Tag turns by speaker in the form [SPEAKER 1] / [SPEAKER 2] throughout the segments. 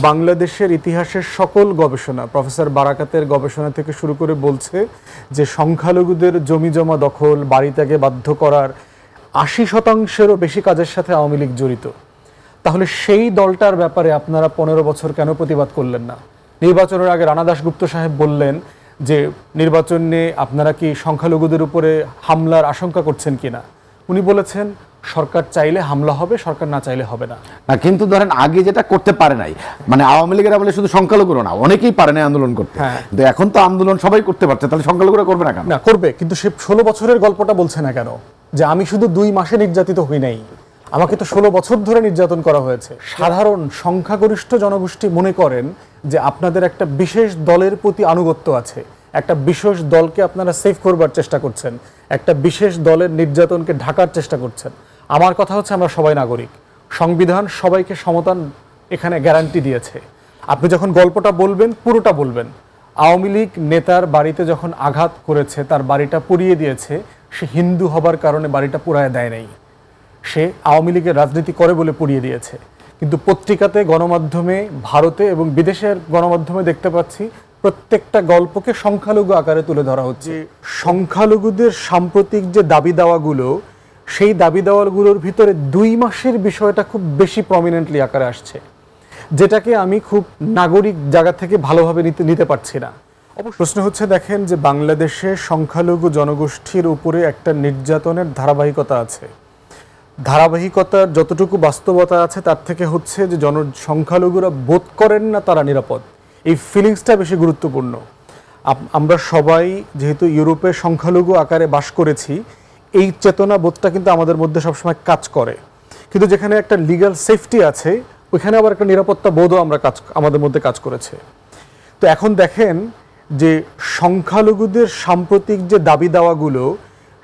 [SPEAKER 1] বাংলাদেশের ইতিহাসের সকল গবেষণা, প্রফেসর বারাকাতের গবেষণা থেকে শুরু করে বলছে যে সংখ্যালঘুদের জমিজমা দখল, বাড়ি ত্যাগে বাধ্য করার ৮০%-এরও বেশি কাজের সাথে আওয়ামী লীগ জড়িত। তাহলে সেই দলটার ব্যাপারে আপনারা ১৫ বছর কেন প্রতিবাদ করলেন না? নির্বাচনের আগে রানা দাশগুপ্ত সাহেব বললেন যে নির্বাচন নিয়ে আপনারা কি সংখ্যালঘুদের উপরে হামলার আশঙ্কা করছেন কিনা। উনি বলেছেন সরকার চাইলে হামলা হবে, সরকার না চাইলে হবে না।
[SPEAKER 2] না, কিন্তু ধরেন আগে যেটা করতে পারে নাই, মানে আওয়ামী লীগের আমলে শুধু সংখ্যালঘুরা না, অনেকেই পারে নাই আন্দোলন করতে। কিন্তু এখন তো আন্দোলন সবাই করতে পারছে, তাহলে সংখ্যালঘুরা করবে না কেন?
[SPEAKER 1] না, করবে, কিন্তু সে ১৬ বছরের গল্পটা বলছে না কেন? যে আমি শুধু ২ মাসে নির্যাতিত হই নাই, আমাকে তো ১৬ বছর ধরে নির্যাতন করা হয়েছে। সাধারণ সংখ্যাগরিষ্ঠ জনগোষ্ঠী মনে করেন যে আপনাদের একটা বিশেষ দলের প্রতি আনুগত্য আছে, একটা বিশেষ দলকে আপনারা সেভ করবার চেষ্টা করছেন, একটা বিশেষ দলের নির্যাতনকে ঢাকার চেষ্টা করছেন। আমার কথা হচ্ছে আমরা সবাই নাগরিক, সংবিধান সবাইকে সমতান এখানে গ্যারান্টি দিয়েছে। আপনি যখন গল্পটা বলবেন পুরোটা বলবেন। আওয়ামী লীগ নেতার বাড়িতে যখন আঘাত করেছে, তার বাড়িটা পুড়িয়ে দিয়েছে, সে হিন্দু হবার কারণে বাড়িটা পুড়ায় দেয় নাই, সে আওয়ামী লীগের রাজনীতি করে বলে পুড়িয়ে দিয়েছে। কিন্তু পত্রিকাতে, গণমাধ্যমে, ভারতে এবং বিদেশের গণমাধ্যমে দেখতে পাচ্ছি প্রত্যেকটা গল্পকে সংখ্যালঘু আকারে তুলে ধরা হচ্ছে। সংখ্যালঘুদের সাম্প্রতিক যে দাবি দাওয়াগুলো, সেই দাবি দাওয়াগুলোর ভিতরে ২ মাসের বিষয়টা খুব বেশি প্রমিনেন্টলি আকারে আসছে, যেটাকে আমি খুব নাগরিক জায়গা থেকে ভালোভাবে নিতে পারছি না। প্রশ্ন হচ্ছে, দেখেন যে বাংলাদেশে সংখ্যালঘু জনগোষ্ঠীর উপরে একটা নির্যাতনের ধারাবাহিকতা আছে। ধারাবাহিকতার যতটুকু বাস্তবতা আছে তার থেকে হচ্ছে যে সংখ্যালঘুরা বোধ করেন না তারা নিরাপদ, এই ফিলিংসটা বেশি গুরুত্বপূর্ণ। আমরা সবাই যেহেতু ইউরোপে সংখ্যালঘু আকারে বাস করেছি, এই চেতনা বোধটা কিন্তু আমাদের মধ্যে সবসময় কাজ করে। কিন্তু যেখানে একটা লিগ্যাল সেফটি আছে, ওইখানে আবার একটা নিরাপত্তা বোধও আমাদের মধ্যে কাজ করেছে। তো এখন দেখেন যে সংখ্যালঘুদের সাম্প্রতিক যে দাবি দাওয়াগুলো,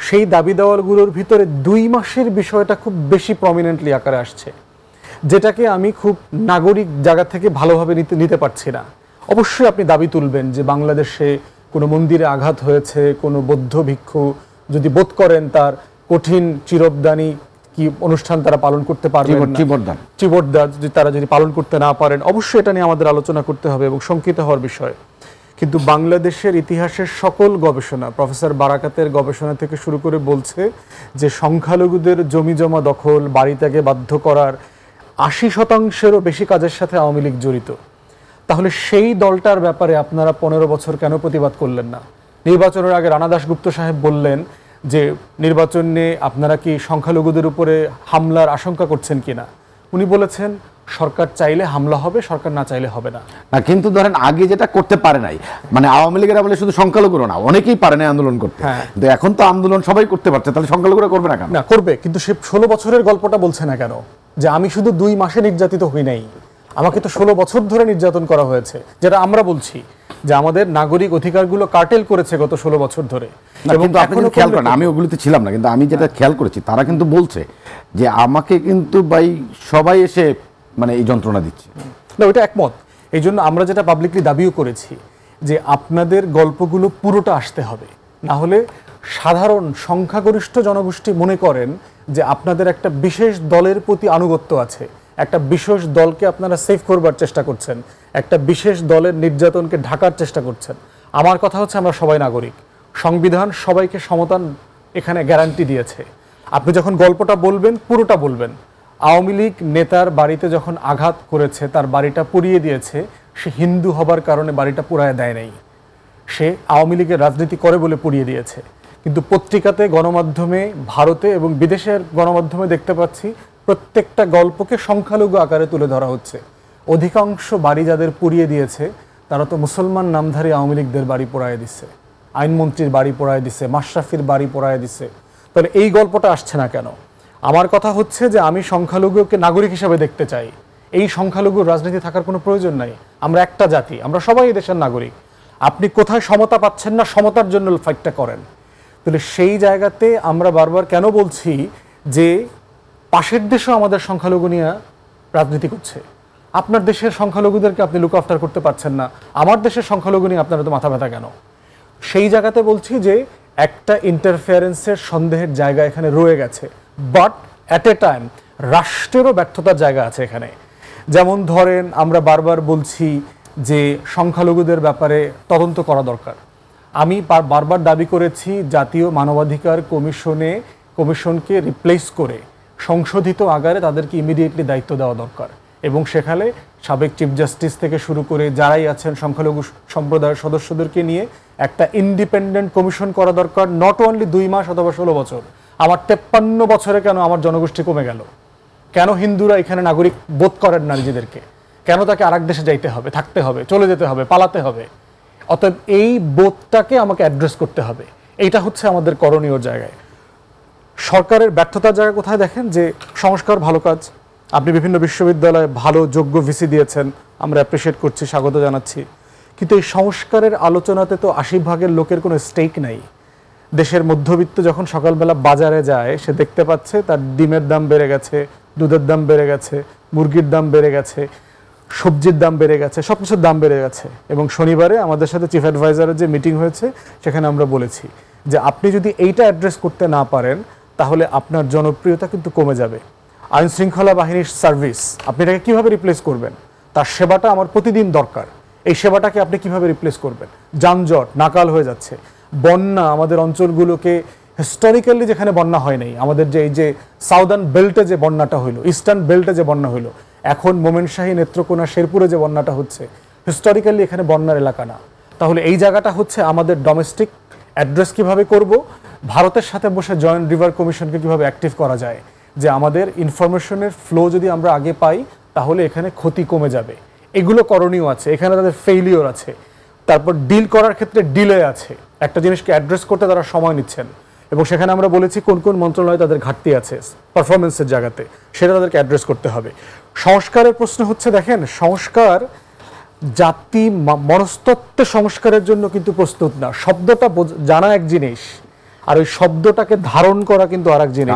[SPEAKER 1] সেই দাবি দাওয়াগুলোর ভিতরে ২ মাসের বিষয়টা খুব বেশি প্রমিনেন্টলি আকারে আসছে, যেটাকে আমি খুব নাগরিক জায়গা থেকে ভালোভাবে নিতে পারছি না। অবশ্যই আপনি দাবি তুলবেন যে বাংলাদেশে কোনো মন্দিরে আঘাত হয়েছে, কোনো বৌদ্ধ ভিক্ষু যদি বোধ করেন তার কঠিন চিরবদানি কি অনুষ্ঠান তারা পালন করতে পারবেন না, চিবরদান তারা যদি পালন করতে না পারেন, অবশ্যই এটা নিয়ে আমাদের আলোচনা করতে হবে এবং শঙ্কিত হওয়ার বিষয়। কিন্তু বাংলাদেশের ইতিহাসের সকল গবেষণা, প্রফেসর বারাকাতের গবেষণা থেকে শুরু করে বলছে যে সংখ্যালঘুদের জমিজমা দখল, বাড়ি ত্যাগে বাধ্য করার ৮০%-এরও বেশি কাজের সাথে আওয়ামী লীগ জড়িত। তাহলে সেই দলটার ব্যাপারে আপনারা ১৫ বছর কেন প্রতিবাদ করলেন না? নির্বাচনের আগে রানা দাশগুপ্ত সাহেব বললেন যে নির্বাচন নিয়ে আপনারা কি সংখ্যালঘুদের উপরে হামলার আশঙ্কা করছেন কিনা। উনি বলেছেন সরকার চাইলে হামলা হবে, সরকার না চাইলে হবে না।
[SPEAKER 2] না, কিন্তু ধরেন আগে যেটা করতে পারে নাই, মানে আওয়ামী লীগের আমলে শুধু সংখ্যালঘুরা না, অনেকেই পারে নাই আন্দোলন করতে। কিন্তু এখন তো আন্দোলন সবাই করতে পারছে, তাহলে সংখ্যালঘুরা করবে না কেন?
[SPEAKER 1] না, করবে, কিন্তু সে ১৬ বছরের গল্পটা বলছে না কেন? যে আমি শুধু ২ মাসে নির্যাতিত হই নাই, আমাকে তো ১৬ বছর ধরে নির্যাতন করা হয়েছে, যেটা আমরা বলছি যে আমাদের নাগরিক অধিকারগুলো কার্টেল করেছে গত 16 বছর ধরে।
[SPEAKER 2] এবং আপনি খেয়াল করেন, আমি ওগুলোতে ছিলাম না, কিন্তু আমি যেটা খেয়াল করেছি তারা কিন্তু বলছে যে আমাকে কিন্তু ভাই সবাই এসে মানে এই যন্ত্রণা দিচ্ছে।
[SPEAKER 1] না, ওইটা একমত। এই জন্য আমরা যেটা পাবলিকলি দাবিও করেছি যে আপনাদের গল্পগুলো পুরোটা আসতে হবে, না হলে সাধারণ সংখ্যাগরিষ্ঠ জনগোষ্ঠী মনে করেন যে আপনাদের একটা বিশেষ দলের প্রতি আনুগত্য আছে, একটা বিশেষ দলকে আপনারা সেভ করবার চেষ্টা করছেন, একটা বিশেষ দলের নির্যাতনকে ঢাকার চেষ্টা করছেন। আমার কথা হচ্ছে আমরা সবাই নাগরিক, সংবিধান সবাইকে সমতান এখানে গ্যারান্টি দিয়েছে। আপনি যখন গল্পটা বলবেন পুরোটা বলবেন। আওয়ামী লীগ নেতার বাড়িতে যখন আঘাত করেছে, তার বাড়িটা পুড়িয়ে দিয়েছে, সে হিন্দু হবার কারণে বাড়িটা পুড়ায় দেয় নাই, সে আওয়ামী লীগের রাজনীতি করে বলে পুড়িয়ে দিয়েছে। কিন্তু পত্রিকাতে, গণমাধ্যমে, ভারতে এবং বিদেশের গণমাধ্যমে দেখতে পাচ্ছি প্রত্যেকটা গল্পকে সংখ্যালঘু আকারে তুলে ধরা হচ্ছে। অধিকাংশ বাড়ি যাদের পুড়িয়ে দিয়েছে তারা তো মুসলমান নামধারী আওয়ামী লীগদের বাড়ি পোড়ায় দিচ্ছে, আইনমন্ত্রীর বাড়ি পোড়ায় দিচ্ছে, মাশরাফির বাড়ি পোড়ায় দিচ্ছে। তাহলে এই গল্পটা আসছে না কেন? আমার কথা হচ্ছে যে আমি সংখ্যালঘুকে নাগরিক হিসাবে দেখতে চাই। এই সংখ্যালঘুর রাজনীতি থাকার কোনো প্রয়োজন নাই। আমরা একটা জাতি, আমরা সবাই এই দেশের নাগরিক। আপনি কোথায় সমতা পাচ্ছেন না, সমতার জন্য ফাইটটা করেন। তাহলে সেই জায়গাতে আমরা বারবার কেন বলছি যে পাশের দেশেও আমাদের সংখ্যালঘু নিয়ে রাজনীতি করছে। আপনার দেশের সংখ্যালঘুদেরকে আপনি লুক আফটার করতে পারছেন না, আমার দেশের সংখ্যালঘু নিয়ে আপনার তো মাথা ব্যথা কেন? সেই জায়গাতে বলছি যে একটা ইন্টারফেয়ারেন্সের সন্দেহের জায়গা এখানে রয়ে গেছে, বাট অ্যাট এ টাইম রাষ্ট্রেরও ব্যর্থতার জায়গা আছে এখানে। যেমন ধরেন আমরা বারবার বলছি যে সংখ্যালঘুদের ব্যাপারে তদন্ত করা দরকার। আমি বারবার দাবি করেছি জাতীয় মানবাধিকার কমিশনকে রিপ্লেস করে সংশোধিত আকারে তাদেরকে ইমিডিয়েটলি দায়িত্ব দেওয়া দরকার, এবং সেখানে সাবেক চিফ জাস্টিস থেকে শুরু করে যারাই আছেন সংখ্যালঘু সম্প্রদায়ের সদস্যদেরকে নিয়ে একটা ইন্ডিপেন্ডেন্ট কমিশন করা দরকার। নট অনলি 2 মাস অথবা 16 বছর, আমার 53 বছরে কেন আমার জনগোষ্ঠী কমে গেল? কেন হিন্দুরা এখানে নাগরিক বোধ করেন না নিজেদেরকে? কেন তাকে আরেক দেশে যাইতে হবে, থাকতে হবে, চলে যেতে হবে, পালাতে হবে? অতএব এই বোধটাকে আমাকে অ্যাড্রেস করতে হবে। এইটা হচ্ছে আমাদের করণীয় জায়গায়। সরকারের ব্যর্থতার জায়গা কোথায় দেখেন? যে সংস্কার ভালো কাজ, আপনি বিভিন্ন বিশ্ববিদ্যালয়ে ভালো যোগ্য ভিসি দিয়েছেন, আমরা অ্যাপ্রিসিয়েট করছি, স্বাগত জানাচ্ছি, কিন্তু এই সংস্কারের আলোচনাতে তো 80% লোকের কোনো স্টেক নাই। দেশের মধ্যবিত্ত যখন সকালবেলা বাজারে যায়, সে দেখতে পাচ্ছে তার ডিমের দাম বেড়ে গেছে, দুধের দাম বেড়ে গেছে, মুরগির দাম বেড়ে গেছে, সবজির দাম বেড়ে গেছে, সব কিছুর দাম বেড়ে গেছে। এবং শনিবারে আমাদের সাথে চিফ অ্যাডভাইজারের যে মিটিং হয়েছে, সেখানে আমরা বলেছি যে আপনি যদি এইটা অ্যাড্রেস করতে না পারেন তাহলে আপনার জনপ্রিয়তা কিন্তু কমে যাবে। আইন শৃঙ্খলা বাহিনীর সার্ভিস আপনি এটাকে কীভাবে রিপ্লেস করবেন? তার সেবাটা আমার প্রতিদিন দরকার। এই সেবাটাকে আপনি কিভাবে রিপ্লেস করবেন? যানজট নাকাল হয়ে যাচ্ছে, বন্যা আমাদের অঞ্চলগুলোকে হিস্টোরিক্যালি যেখানে বন্যা হয় নাই, আমাদের যে এই যে সাউদার্ন বেল্টে যে বন্যাটা হইলো, ইস্টার্ন বেল্টে যে বন্যা হইলো, এখন মোমেনশাহী, নেত্রকোনা, শেরপুরে যে বন্যাটা হচ্ছে, হিস্টোরিক্যালি এখানে বন্যার এলাকা না। তাহলে এই জায়গাটা হচ্ছে আমাদের ডোমেস্টিক অ্যাড্রেস কিভাবে করব, ভারতের সাথে বসে জয়েন্ট রিভার কমিশনকে কিভাবে অ্যাক্টিভ করা যায়, যে আমাদের ইনফরমেশনের ফ্লো যদি আমরা আগে পাই তাহলে এখানে ক্ষতি কমে যাবে। এগুলো করণীয় আছে, এখানে তাদের ফেইলিওর আছে। তারপর ডিল করার ক্ষেত্রে ডিলে আছে, একটা জিনিসকে অ্যাড্রেস করতে তারা সময় নিচ্ছেন, এবং সেখানে আমরা বলেছি কোন কোন মন্ত্রণালয়ে তাদের ঘাটতি আছে পারফরমেন্সের জায়গাতে, সেটা তাদেরকে অ্যাড্রেস করতে হবে। সংস্কারের প্রশ্ন হচ্ছে, দেখেন সংস্কার জাতি মনস্তত্ত্ব সংস্কারের জন্য কিন্তু প্রস্তুত না। শব্দটা জানা এক জিনিস, আর ওই শব্দটাকে ধারণ করা কিন্তু আর এক জিনিস।